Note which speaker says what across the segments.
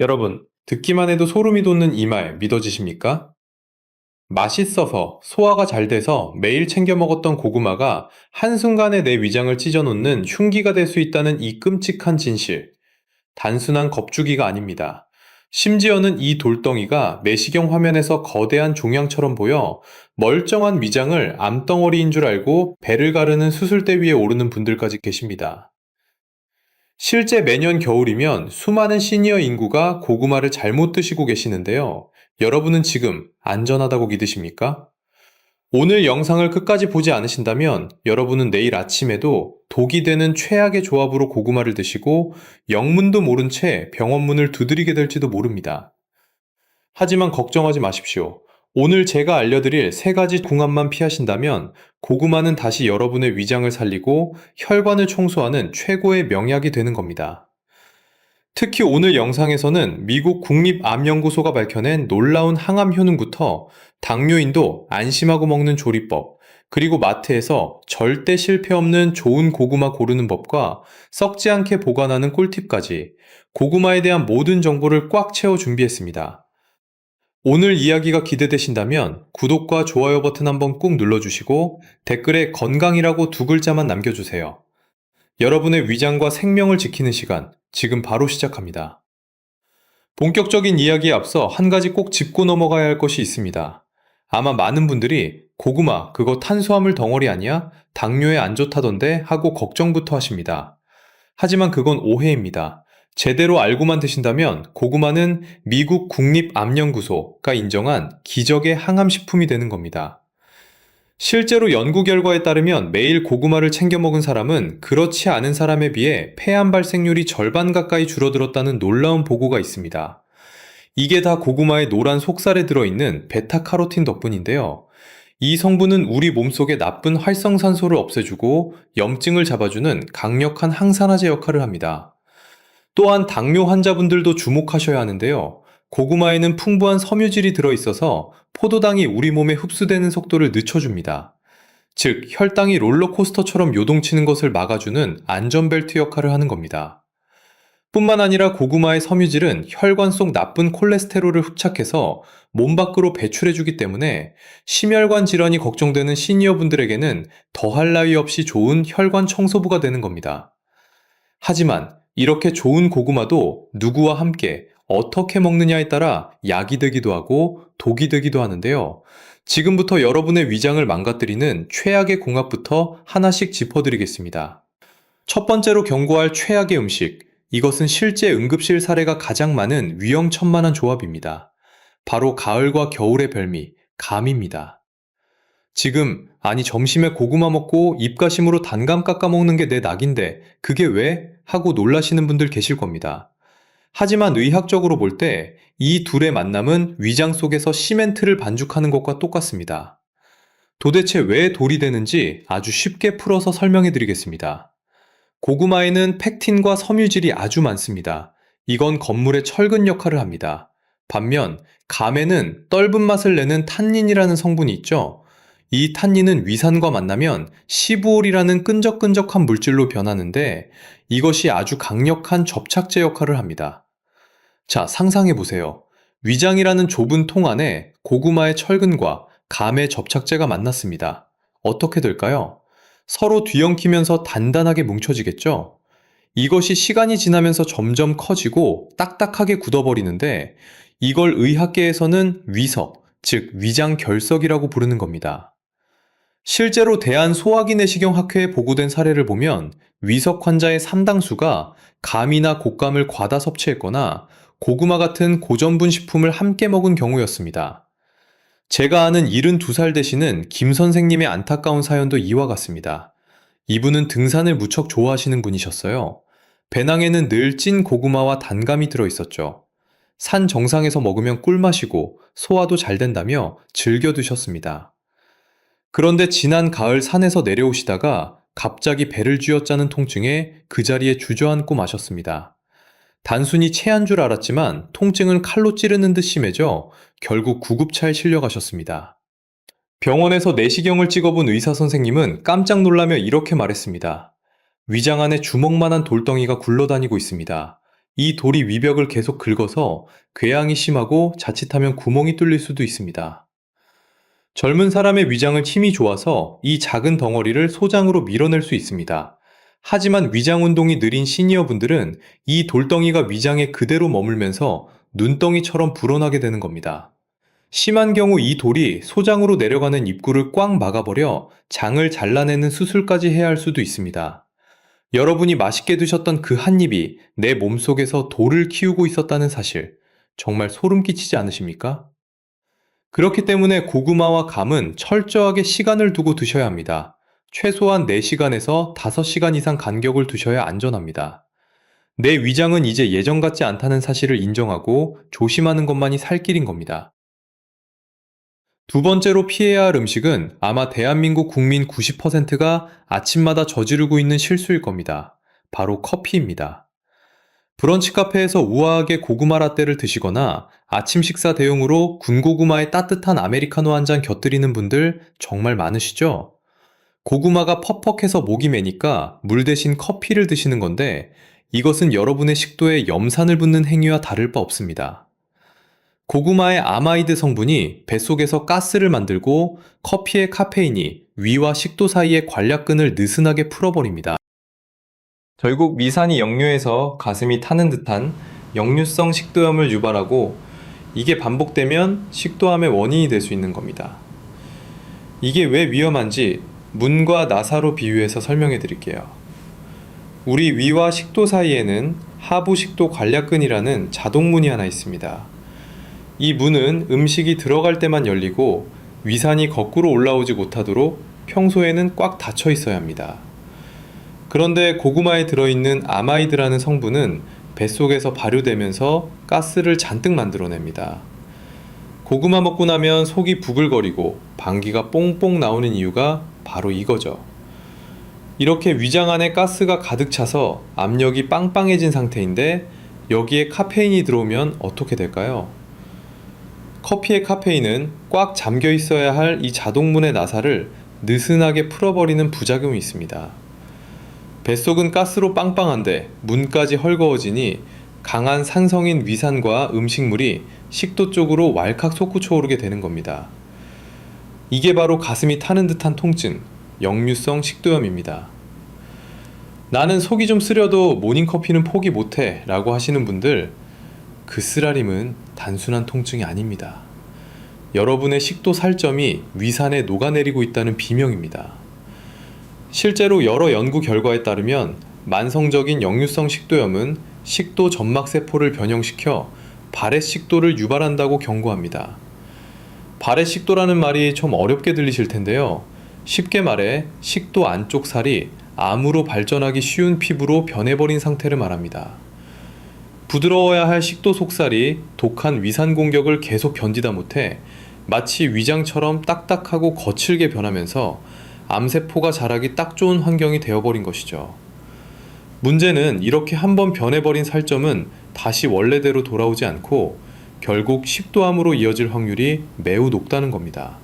Speaker 1: 여러분, 듣기만 해도 소름이 돋는 이 말 믿어지십니까? 맛있어서 소화가 잘 돼서 매일 챙겨 먹었던 고구마가 한순간에 내 위장을 찢어놓는 흉기가 될 수 있다는 이 끔찍한 진실. 단순한 겁주기가 아닙니다. 심지어는 이 돌덩이가 내시경 화면에서 거대한 종양처럼 보여 멀쩡한 위장을 암덩어리인 줄 알고 배를 가르는 수술대 위에 오르는 분들까지 계십니다. 실제 매년 겨울이면 수많은 시니어 인구가 고구마를 잘못 드시고 계시는데요. 여러분은 지금 안전하다고 믿으십니까? 오늘 영상을 끝까지 보지 않으신다면 여러분은 내일 아침에도 독이 되는 최악의 조합으로 고구마를 드시고 영문도 모른 채 병원 문을 두드리게 될지도 모릅니다. 하지만 걱정하지 마십시오. 오늘 제가 알려드릴 세 가지 궁합만 피하신다면 고구마는 다시 여러분의 위장을 살리고 혈관을 청소하는 최고의 명약이 되는 겁니다. 특히 오늘 영상에서는 미국 국립암연구소가 밝혀낸 놀라운 항암 효능부터 당뇨인도 안심하고 먹는 조리법, 그리고 마트에서 절대 실패 없는 좋은 고구마 고르는 법과 썩지 않게 보관하는 꿀팁까지 고구마에 대한 모든 정보를 꽉 채워 준비했습니다. 오늘 이야기가 기대되신다면 구독과 좋아요 버튼 한번 꾹 눌러주시고 댓글에 건강이라고 두 글자만 남겨주세요. 여러분의 위장과 생명을 지키는 시간, 지금 바로 시작합니다. 본격적인 이야기에 앞서 한 가지 꼭 짚고 넘어가야 할 것이 있습니다. 아마 많은 분들이 고구마, 그거 탄수화물 덩어리 아니야? 당뇨에 안 좋다던데? 하고 걱정부터 하십니다. 하지만 그건 오해입니다. 제대로 알고만 드신다면 고구마는 미국 국립암연구소가 인정한 기적의 항암식품이 되는 겁니다. 실제로 연구 결과에 따르면 매일 고구마를 챙겨 먹은 사람은 그렇지 않은 사람에 비해 폐암 발생률이 절반 가까이 줄어들었다는 놀라운 보고가 있습니다. 이게 다 고구마의 노란 속살에 들어있는 베타카로틴 덕분인데요. 이 성분은 우리 몸속의 나쁜 활성산소를 없애주고 염증을 잡아주는 강력한 항산화제 역할을 합니다. 또한 당뇨 환자분들도 주목하셔야 하는데요. 고구마에는 풍부한 섬유질이 들어있어서 포도당이 우리 몸에 흡수되는 속도를 늦춰줍니다. 즉, 혈당이 롤러코스터처럼 요동치는 것을 막아주는 안전벨트 역할을 하는 겁니다. 뿐만 아니라 고구마의 섬유질은 혈관 속 나쁜 콜레스테롤을 흡착해서 몸 밖으로 배출해주기 때문에 심혈관 질환이 걱정되는 시니어분들에게는 더할 나위 없이 좋은 혈관 청소부가 되는 겁니다. 하지만 이렇게 좋은 고구마도 누구와 함께 어떻게 먹느냐에 따라 약이 되기도 하고 독이 되기도 하는데요. 지금부터 여러분의 위장을 망가뜨리는 최악의 궁합부터 하나씩 짚어드리겠습니다. 첫 번째로 경고할 최악의 음식. 이것은 실제 응급실 사례가 가장 많은 위험천만한 조합입니다. 바로 가을과 겨울의 별미, 감입니다. 지금, 아니 점심에 고구마 먹고 입가심으로 단감 깎아 먹는 게 내 낙인데 그게 왜? 하고 놀라시는 분들 계실 겁니다. 하지만 의학적으로 볼 때 이 둘의 만남은 위장 속에서 시멘트를 반죽하는 것과 똑같습니다. 도대체 왜 돌이 되는지 아주 쉽게 풀어서 설명해 드리겠습니다. 고구마에는 펙틴과 섬유질이 아주 많습니다. 이건 건물의 철근 역할을 합니다. 반면 감에는 떫은 맛을 내는 탄닌이라는 성분이 있죠. 이 탄닌은 위산과 만나면 시부올이라는 끈적끈적한 물질로 변하는데 이것이 아주 강력한 접착제 역할을 합니다. 자, 상상해 보세요. 위장이라는 좁은 통 안에 고구마의 철근과 감의 접착제가 만났습니다. 어떻게 될까요? 서로 뒤엉키면서 단단하게 뭉쳐지겠죠? 이것이 시간이 지나면서 점점 커지고 딱딱하게 굳어버리는데 이걸 의학계에서는 위석, 즉 위장 결석이라고 부르는 겁니다. 실제로 대한소화기내시경학회에 보고된 사례를 보면 위석 환자의 상당수가 감이나 곶감을 과다 섭취했거나 고구마 같은 고전분 식품을 함께 먹은 경우였습니다. 제가 아는 72살 되시는 김 선생님의 안타까운 사연도 이와 같습니다. 이분은 등산을 무척 좋아하시는 분이셨어요. 배낭에는 늘 찐 고구마와 단감이 들어있었죠. 산 정상에서 먹으면 꿀맛이고 소화도 잘 된다며 즐겨 드셨습니다. 그런데 지난 가을 산에서 내려오시다가 갑자기 배를 쥐어짜는 통증에 그 자리에 주저앉고 마셨습니다. 단순히 체한 줄 알았지만 통증은 칼로 찌르는 듯 심해져 결국 구급차에 실려가셨습니다. 병원에서 내시경을 찍어본 의사 선생님은 깜짝 놀라며 이렇게 말했습니다. 위장 안에 주먹만한 돌덩이가 굴러다니고 있습니다. 이 돌이 위벽을 계속 긁어서 궤양이 심하고 자칫하면 구멍이 뚫릴 수도 있습니다. 젊은 사람의 위장은 힘이 좋아서 이 작은 덩어리를 소장으로 밀어낼 수 있습니다. 하지만 위장 운동이 느린 시니어분들은 이 돌덩이가 위장에 그대로 머물면서 눈덩이처럼 불어나게 되는 겁니다. 심한 경우 이 돌이 소장으로 내려가는 입구를 꽉 막아버려 장을 잘라내는 수술까지 해야 할 수도 있습니다. 여러분이 맛있게 드셨던 그 한 입이 내 몸속에서 돌을 키우고 있었다는 사실, 정말 소름 끼치지 않으십니까? 그렇기 때문에 고구마와 감은 철저하게 시간을 두고 드셔야 합니다. 최소한 4시간에서 5시간 이상 간격을 두셔야 안전합니다. 내 위장은 이제 예전 같지 않다는 사실을 인정하고 조심하는 것만이 살 길인 겁니다. 두 번째로 피해야 할 음식은 아마 대한민국 국민 90%가 아침마다 저지르고 있는 실수일 겁니다. 바로 커피입니다. 브런치 카페에서 우아하게 고구마 라떼를 드시거나 아침 식사 대용으로 군고구마에 따뜻한 아메리카노 한 잔 곁들이는 분들 정말 많으시죠? 고구마가 퍽퍽해서 목이 메니까 물 대신 커피를 드시는 건데 이것은 여러분의 식도에 염산을 붓는 행위와 다를 바 없습니다. 고구마의 아마이드 성분이 뱃속에서 가스를 만들고 커피의 카페인이 위와 식도 사이의 관략근을 느슨하게 풀어버립니다. 결국 미산이 역류해서 가슴이 타는 듯한 역류성 식도염을 유발하고 이게 반복되면 식도암의 원인이 될 수 있는 겁니다. 이게 왜 위험한지 문과 나사로 비유해서 설명해 드릴게요. 우리 위와 식도 사이에는 하부식도 관략근이라는 자동문이 하나 있습니다. 이 문은 음식이 들어갈 때만 열리고 위산이 거꾸로 올라오지 못하도록 평소에는 꽉 닫혀 있어야 합니다. 그런데 고구마에 들어있는 아마이드라는 성분은 뱃속에서 발효되면서 가스를 잔뜩 만들어냅니다. 고구마 먹고 나면 속이 부글거리고 방귀가 뽕뽕 나오는 이유가 바로 이거죠. 이렇게 위장 안에 가스가 가득 차서 압력이 빵빵해진 상태인데 여기에 카페인이 들어오면 어떻게 될까요? 커피의 카페인은 꽉 잠겨 있어야 할 이 자동문의 나사를 느슨하게 풀어버리는 부작용이 있습니다. 뱃속은 가스로 빵빵한데 문까지 헐거워지니 강한 산성인 위산과 음식물이 식도 쪽으로 왈칵 솟구쳐 오르게 되는 겁니다. 이게 바로 가슴이 타는 듯한 통증, 역류성 식도염입니다. 나는 속이 좀 쓰려도 모닝커피는 포기 못해 라고 하시는 분들, 그 쓰라림은 단순한 통증이 아닙니다. 여러분의 식도 살점이 위산에 녹아내리고 있다는 비명입니다. 실제로 여러 연구 결과에 따르면 만성적인 역류성 식도염은 식도 점막세포를 변형시켜 발해식도를 유발한다고 경고합니다. 발해식도라는 말이 좀 어렵게 들리실 텐데요. 쉽게 말해 식도 안쪽 살이 암으로 발전하기 쉬운 피부로 변해버린 상태를 말합니다. 부드러워야 할 식도 속살이 독한 위산 공격을 계속 견디다 못해 마치 위장처럼 딱딱하고 거칠게 변하면서 암세포가 자라기 딱 좋은 환경이 되어버린 것이죠. 문제는 이렇게 한번 변해버린 살점은 다시 원래대로 돌아오지 않고 결국 식도암으로 이어질 확률이 매우 높다는 겁니다.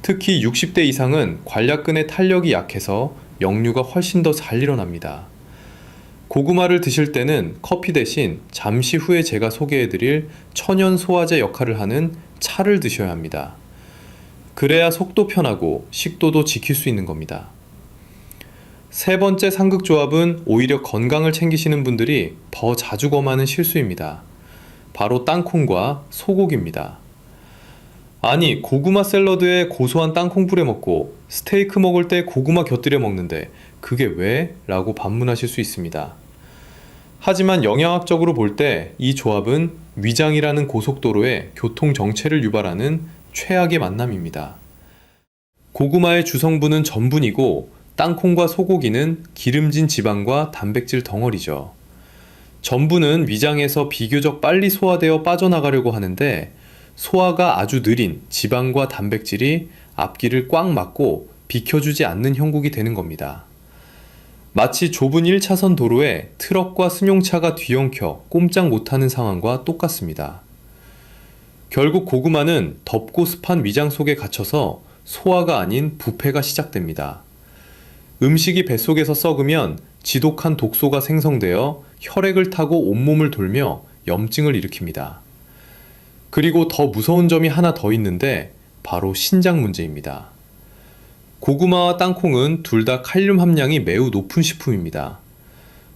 Speaker 1: 특히 60대 이상은 관략근의 탄력이 약해서 역류가 훨씬 더 잘 일어납니다. 고구마를 드실 때는 커피 대신 잠시 후에 제가 소개해드릴 천연 소화제 역할을 하는 차를 드셔야 합니다. 그래야 속도 편하고 식도도 지킬 수 있는 겁니다. 세 번째 상극조합은 오히려 건강을 챙기시는 분들이 더 자주 범하는 실수입니다. 바로 땅콩과 소고기입니다. 아니, 고구마 샐러드에 고소한 땅콩 뿌려 먹고 스테이크 먹을 때 고구마 곁들여 먹는데 그게 왜? 라고 반문하실 수 있습니다. 하지만 영양학적으로 볼 때 이 조합은 위장이라는 고속도로에 교통 정체를 유발하는 최악의 만남입니다. 고구마의 주성분은 전분이고 땅콩과 소고기는 기름진 지방과 단백질 덩어리죠. 전분은 위장에서 비교적 빨리 소화되어 빠져나가려고 하는데 소화가 아주 느린 지방과 단백질이 앞길을 꽉 막고 비켜주지 않는 형국이 되는 겁니다. 마치 좁은 1차선 도로에 트럭과 승용차가 뒤엉켜 꼼짝 못하는 상황과 똑같습니다. 결국 고구마는 덥고 습한 위장 속에 갇혀서 소화가 아닌 부패가 시작됩니다. 음식이 뱃속에서 썩으면 지독한 독소가 생성되어 혈액을 타고 온몸을 돌며 염증을 일으킵니다. 그리고 더 무서운 점이 하나 더 있는데 바로 신장 문제입니다. 고구마와 땅콩은 둘 다 칼륨 함량이 매우 높은 식품입니다.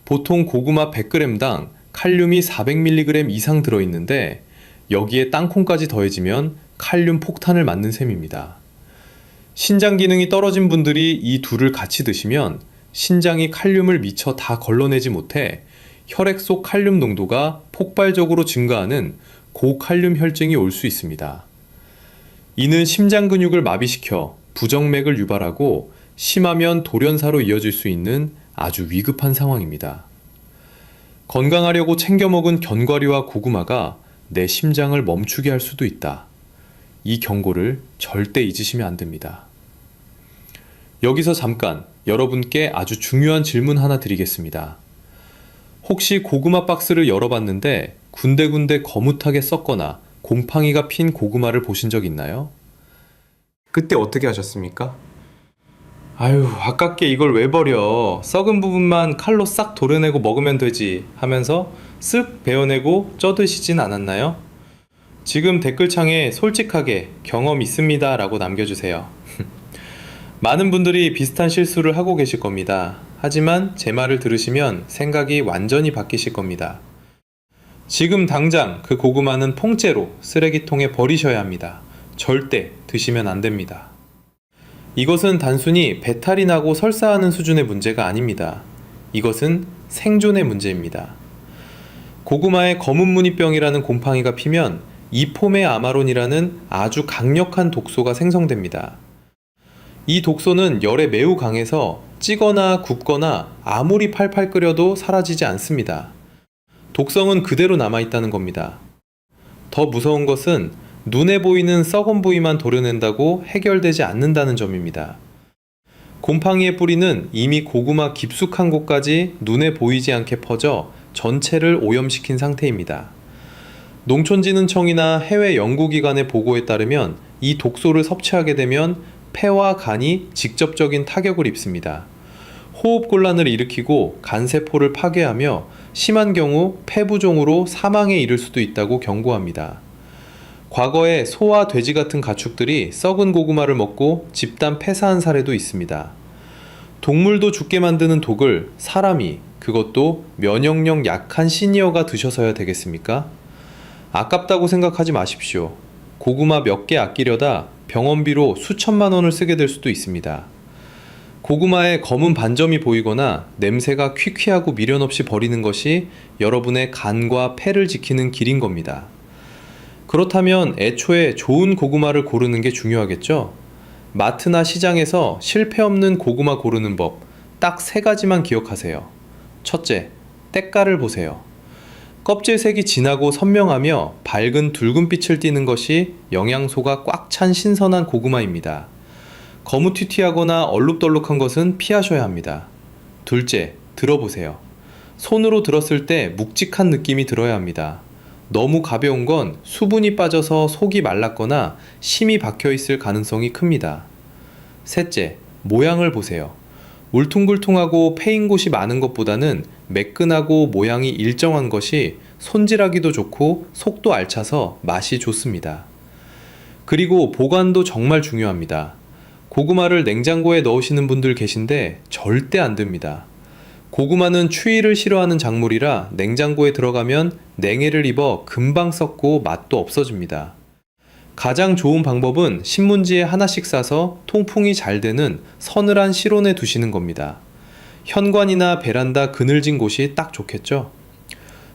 Speaker 1: 보통 고구마 100g당 칼륨이 400mg 이상 들어있는데 여기에 땅콩까지 더해지면 칼륨 폭탄을 맞는 셈입니다. 신장 기능이 떨어진 분들이 이 둘을 같이 드시면 신장이 칼륨을 미처 다 걸러내지 못해 혈액 속 칼륨 농도가 폭발적으로 증가하는 고칼륨 혈증이 올 수 있습니다. 이는 심장 근육을 마비시켜 부정맥을 유발하고 심하면 돌연사로 이어질 수 있는 아주 위급한 상황입니다. 건강하려고 챙겨 먹은 견과류와 고구마가 내 심장을 멈추게 할 수도 있다. 이 경고를 절대 잊으시면 안 됩니다. 여기서 잠깐 여러분께 아주 중요한 질문 하나 드리겠습니다. 혹시 고구마 박스를 열어봤는데 군데군데 거뭇하게 썩거나 곰팡이가 핀 고구마를 보신 적 있나요? 그때 어떻게 하셨습니까? 아유, 아깝게 이걸 왜 버려? 썩은 부분만 칼로 싹 도려내고 먹으면 되지 하면서 쓱 베어내고 쪄드시진 않았나요? 지금 댓글창에 솔직하게 경험 있습니다 라고 남겨주세요. 많은 분들이 비슷한 실수를 하고 계실 겁니다. 하지만 제 말을 들으시면 생각이 완전히 바뀌실 겁니다. 지금 당장 그 고구마는 통째로 쓰레기통에 버리셔야 합니다. 절대 드시면 안 됩니다. 이것은 단순히 배탈이 나고 설사하는 수준의 문제가 아닙니다. 이것은 생존의 문제입니다. 고구마에 검은무늬병이라는 곰팡이가 피면 이포메 아마론이라는 아주 강력한 독소가 생성됩니다. 이 독소는 열에 매우 강해서 찌거나 굽거나 아무리 팔팔 끓여도 사라지지 않습니다. 독성은 그대로 남아있다는 겁니다. 더 무서운 것은 눈에 보이는 썩은 부위만 도려낸다고 해결되지 않는다는 점입니다. 곰팡이의 뿌리는 이미 고구마 깊숙한 곳까지 눈에 보이지 않게 퍼져 전체를 오염시킨 상태입니다. 농촌진흥청이나 해외 연구기관의 보고에 따르면 이 독소를 섭취하게 되면 폐와 간이 직접적인 타격을 입습니다. 호흡곤란을 일으키고 간세포를 파괴하며 심한 경우 폐부종으로 사망에 이를 수도 있다고 경고합니다. 과거에 소와 돼지 같은 가축들이 썩은 고구마를 먹고 집단 폐사한 사례도 있습니다. 동물도 죽게 만드는 독을 사람이, 그것도 면역력 약한 시니어가 드셔서야 되겠습니까? 아깝다고 생각하지 마십시오. 고구마 몇 개 아끼려다 병원비로 수천만 원을 쓰게 될 수도 있습니다. 고구마에 검은 반점이 보이거나 냄새가 퀴퀴하고 미련 없이 버리는 것이 여러분의 간과 폐를 지키는 길인 겁니다. 그렇다면 애초에 좋은 고구마를 고르는 게 중요하겠죠? 마트나 시장에서 실패 없는 고구마 고르는 법, 딱 3가지만 기억하세요. 첫째, 때깔을 보세요. 껍질색이 진하고 선명하며 밝은 붉은빛을 띠는 것이 영양소가 꽉 찬 신선한 고구마입니다. 거무튀튀하거나 얼룩덜룩한 것은 피하셔야 합니다. 둘째, 들어보세요. 손으로 들었을 때 묵직한 느낌이 들어야 합니다. 너무 가벼운 건 수분이 빠져서 속이 말랐거나 심이 박혀 있을 가능성이 큽니다. 셋째, 모양을 보세요. 울퉁불퉁하고 패인 곳이 많은 것보다는 매끈하고 모양이 일정한 것이 손질하기도 좋고 속도 알차서 맛이 좋습니다. 그리고 보관도 정말 중요합니다. 고구마를 냉장고에 넣으시는 분들 계신데 절대 안 됩니다. 고구마는 추위를 싫어하는 작물이라 냉장고에 들어가면 냉해를 입어 금방 썩고 맛도 없어집니다. 가장 좋은 방법은 신문지에 하나씩 싸서 통풍이 잘 되는 서늘한 실온에 두시는 겁니다. 현관이나 베란다 그늘진 곳이 딱 좋겠죠?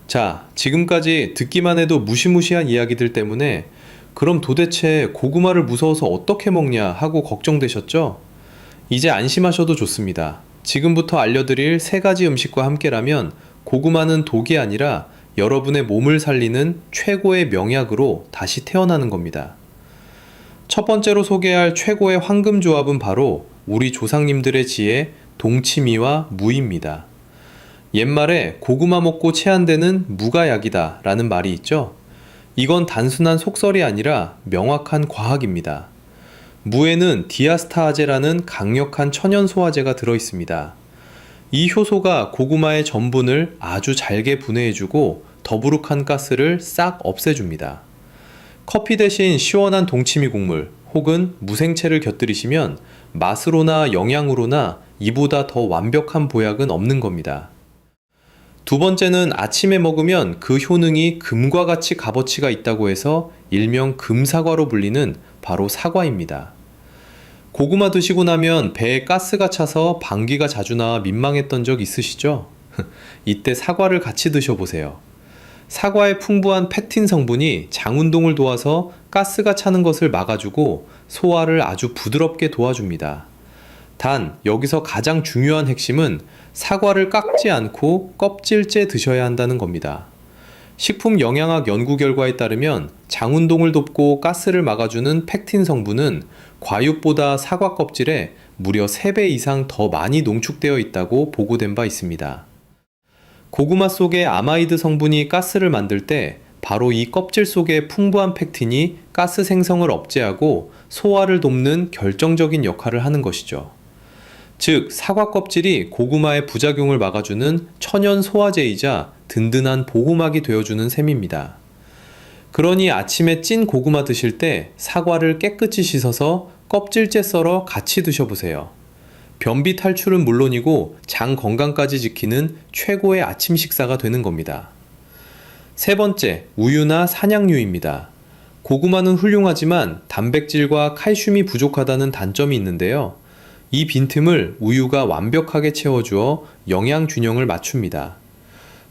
Speaker 1: 자, 지금까지 듣기만 해도 무시무시한 이야기들 때문에 그럼 도대체 고구마를 무서워서 어떻게 먹냐 하고 걱정되셨죠? 이제 안심하셔도 좋습니다. 지금부터 알려드릴 3가지 음식과 함께라면 고구마는 독이 아니라 여러분의 몸을 살리는 최고의 명약으로 다시 태어나는 겁니다. 첫 번째로 소개할 최고의 황금 조합은 바로 우리 조상님들의 지혜 동치미와 무입니다. 옛말에 고구마 먹고 체한되는 무가 약이다 라는 말이 있죠. 이건 단순한 속설이 아니라 명확한 과학입니다. 무에는 디아스타아제라는 강력한 천연 소화제가 들어있습니다. 이 효소가 고구마의 전분을 아주 잘게 분해해주고 더부룩한 가스를 싹 없애줍니다. 커피 대신 시원한 동치미 국물 혹은 무생채를 곁들이시면 맛으로나 영양으로나 이보다 더 완벽한 보약은 없는 겁니다. 두 번째는 아침에 먹으면 그 효능이 금과 같이 값어치가 있다고 해서 일명 금사과로 불리는 바로 사과입니다. 고구마 드시고 나면 배에 가스가 차서 방귀가 자주 나와 민망했던 적 있으시죠? 이때 사과를 같이 드셔보세요. 사과의 풍부한 페틴 성분이 장 운동을 도와서 가스가 차는 것을 막아주고 소화를 아주 부드럽게 도와줍니다. 단, 여기서 가장 중요한 핵심은 사과를 깎지 않고 껍질째 드셔야 한다는 겁니다. 식품영양학 연구 결과에 따르면 장 운동을 돕고 가스를 막아주는 팩틴 성분은 과육보다 사과 껍질에 무려 3배 이상 더 많이 농축되어 있다고 보고된 바 있습니다. 고구마 속의 아마이드 성분이 가스를 만들 때 바로 이 껍질 속의 풍부한 팩틴이 가스 생성을 억제하고 소화를 돕는 결정적인 역할을 하는 것이죠. 즉, 사과 껍질이 고구마의 부작용을 막아주는 천연 소화제이자 든든한 보호막이 되어주는 셈입니다. 그러니 아침에 찐 고구마 드실 때 사과를 깨끗이 씻어서 껍질째 썰어 같이 드셔보세요. 변비 탈출은 물론이고 장 건강까지 지키는 최고의 아침 식사가 되는 겁니다. 세 번째, 우유나 산양유입니다. 고구마는 훌륭하지만 단백질과 칼슘이 부족하다는 단점이 있는데요. 이 빈틈을 우유가 완벽하게 채워주어 영양 균형을 맞춥니다.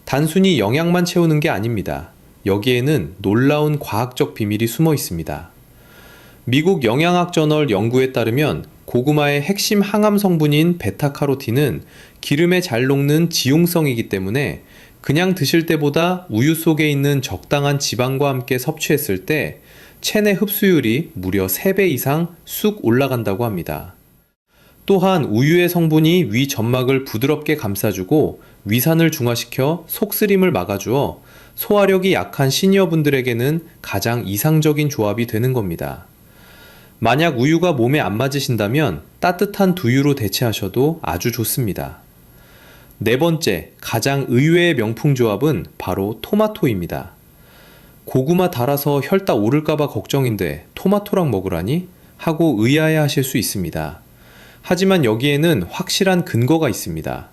Speaker 1: 단순히 영양만 채우는 게 아닙니다. 여기에는 놀라운 과학적 비밀이 숨어 있습니다. 미국 영양학 저널 연구에 따르면 고구마의 핵심 항암 성분인 베타카로틴은 기름에 잘 녹는 지용성이기 때문에 그냥 드실 때보다 우유 속에 있는 적당한 지방과 함께 섭취했을 때 체내 흡수율이 무려 3배 이상 쑥 올라간다고 합니다. 또한 우유의 성분이 위 점막을 부드럽게 감싸주고 위산을 중화시켜 속쓰림을 막아주어 소화력이 약한 시니어분들에게는 가장 이상적인 조합이 되는 겁니다. 만약 우유가 몸에 안 맞으신다면 따뜻한 두유로 대체하셔도 아주 좋습니다. 네 번째, 가장 의외의 명품 조합은 바로 토마토입니다. 고구마 달아서 혈당 오를까봐 걱정인데 토마토랑 먹으라니? 하고 의아해 하실 수 있습니다. 하지만 여기에는 확실한 근거가 있습니다.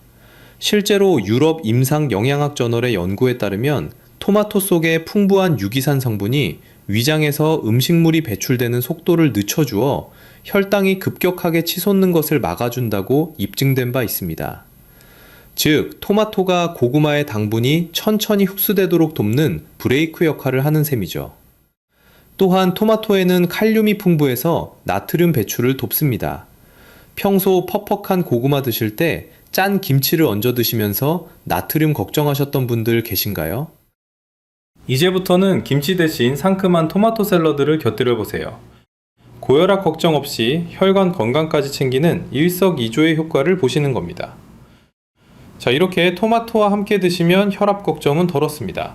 Speaker 1: 실제로 유럽 임상 영양학 저널의 연구에 따르면 토마토 속의 풍부한 유기산 성분이 위장에서 음식물이 배출되는 속도를 늦춰주어 혈당이 급격하게 치솟는 것을 막아준다고 입증된 바 있습니다. 즉, 토마토가 고구마의 당분이 천천히 흡수되도록 돕는 브레이크 역할을 하는 셈이죠. 또한 토마토에는 칼륨이 풍부해서 나트륨 배출을 돕습니다. 평소 퍽퍽한 고구마 드실 때 짠 김치를 얹어 드시면서 나트륨 걱정하셨던 분들 계신가요? 이제부터는 김치 대신 상큼한 토마토 샐러드를 곁들여 보세요. 고혈압 걱정 없이 혈관 건강까지 챙기는 일석이조의 효과를 보시는 겁니다. 자, 이렇게 토마토와 함께 드시면 혈압 걱정은 덜었습니다.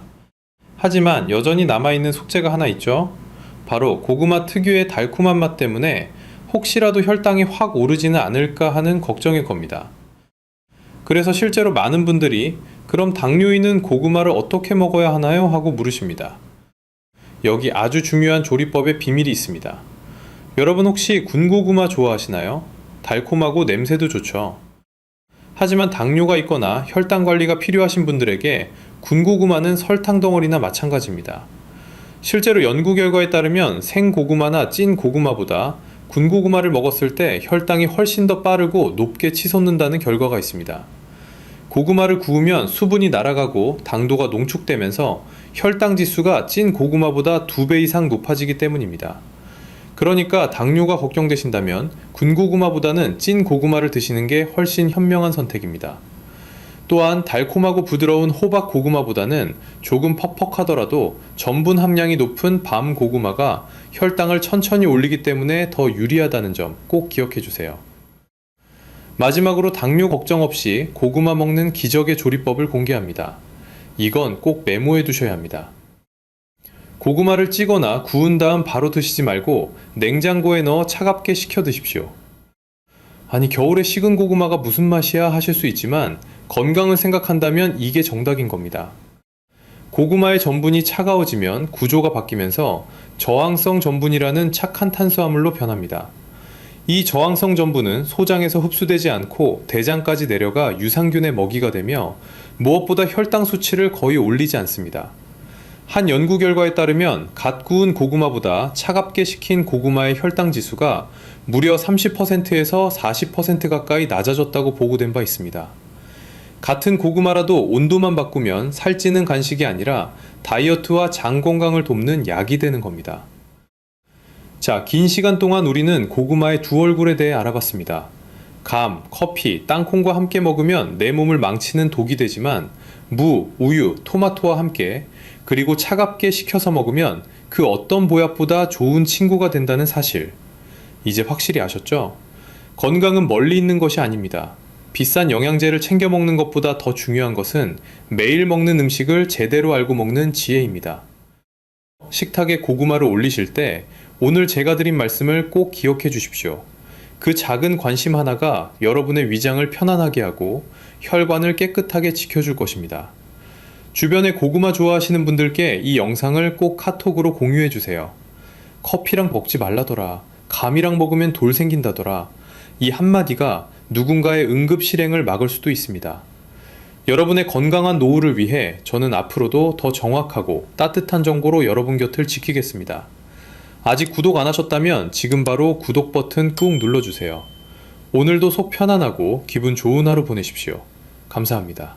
Speaker 1: 하지만 여전히 남아있는 숙제가 하나 있죠. 바로 고구마 특유의 달콤한 맛 때문에 혹시라도 혈당이 확 오르지는 않을까 하는 걱정일 겁니다. 그래서 실제로 많은 분들이 그럼 당뇨인은 고구마를 어떻게 먹어야 하나요? 하고 물으십니다. 여기 아주 중요한 조리법의 비밀이 있습니다. 여러분 혹시 군고구마 좋아하시나요? 달콤하고 냄새도 좋죠. 하지만 당뇨가 있거나 혈당 관리가 필요하신 분들에게 군고구마는 설탕 덩어리나 마찬가지입니다. 실제로 연구 결과에 따르면 생고구마나 찐 고구마보다 군고구마를 먹었을 때 혈당이 훨씬 더 빠르고 높게 치솟는다는 결과가 있습니다. 고구마를 구우면 수분이 날아가고 당도가 농축되면서 혈당 지수가 찐 고구마보다 2배 이상 높아지기 때문입니다. 그러니까 당뇨가 걱정되신다면 군고구마보다는 찐 고구마를 드시는 게 훨씬 현명한 선택입니다. 또한 달콤하고 부드러운 호박 고구마보다는 조금 퍽퍽하더라도 전분 함량이 높은 밤 고구마가 혈당을 천천히 올리기 때문에 더 유리하다는 점 꼭 기억해 주세요. 마지막으로 당뇨 걱정 없이 고구마 먹는 기적의 조리법을 공개합니다. 이건 꼭 메모해 두셔야 합니다. 고구마를 찌거나 구운 다음 바로 드시지 말고 냉장고에 넣어 차갑게 식혀 드십시오. 아니, 겨울에 식은 고구마가 무슨 맛이야 하실 수 있지만 건강을 생각한다면 이게 정답인 겁니다. 고구마의 전분이 차가워지면 구조가 바뀌면서 저항성 전분이라는 착한 탄수화물로 변합니다. 이 저항성 전분은 소장에서 흡수되지 않고 대장까지 내려가 유산균의 먹이가 되며 무엇보다 혈당 수치를 거의 올리지 않습니다. 한 연구 결과에 따르면 갓 구운 고구마보다 차갑게 식힌 고구마의 혈당 지수가 무려 30%에서 40% 가까이 낮아졌다고 보고된 바 있습니다. 같은 고구마라도 온도만 바꾸면 살찌는 간식이 아니라 다이어트와 장 건강을 돕는 약이 되는 겁니다. 자, 긴 시간 동안 우리는 고구마의 두 얼굴에 대해 알아봤습니다. 감, 커피, 땅콩과 함께 먹으면 내 몸을 망치는 독이 되지만 무, 우유, 토마토와 함께 그리고 차갑게 식혀서 먹으면 그 어떤 보약보다 좋은 친구가 된다는 사실. 이제 확실히 아셨죠? 건강은 멀리 있는 것이 아닙니다. 비싼 영양제를 챙겨 먹는 것보다 더 중요한 것은 매일 먹는 음식을 제대로 알고 먹는 지혜입니다. 식탁에 고구마를 올리실 때 오늘 제가 드린 말씀을 꼭 기억해 주십시오. 그 작은 관심 하나가 여러분의 위장을 편안하게 하고 혈관을 깨끗하게 지켜줄 것입니다. 주변에 고구마 좋아하시는 분들께 이 영상을 꼭 카톡으로 공유해 주세요. 커피랑 먹지 말라더라. 감이랑 먹으면 돌 생긴다더라. 이 한마디가 누군가의 응급 실행을 막을 수도 있습니다. 여러분의 건강한 노후를 위해 저는 앞으로도 더 정확하고 따뜻한 정보로 여러분 곁을 지키겠습니다. 아직 구독 안 하셨다면 지금 바로 구독 버튼 꾹 눌러주세요. 오늘도 속 편안하고 기분 좋은 하루 보내십시오. 감사합니다.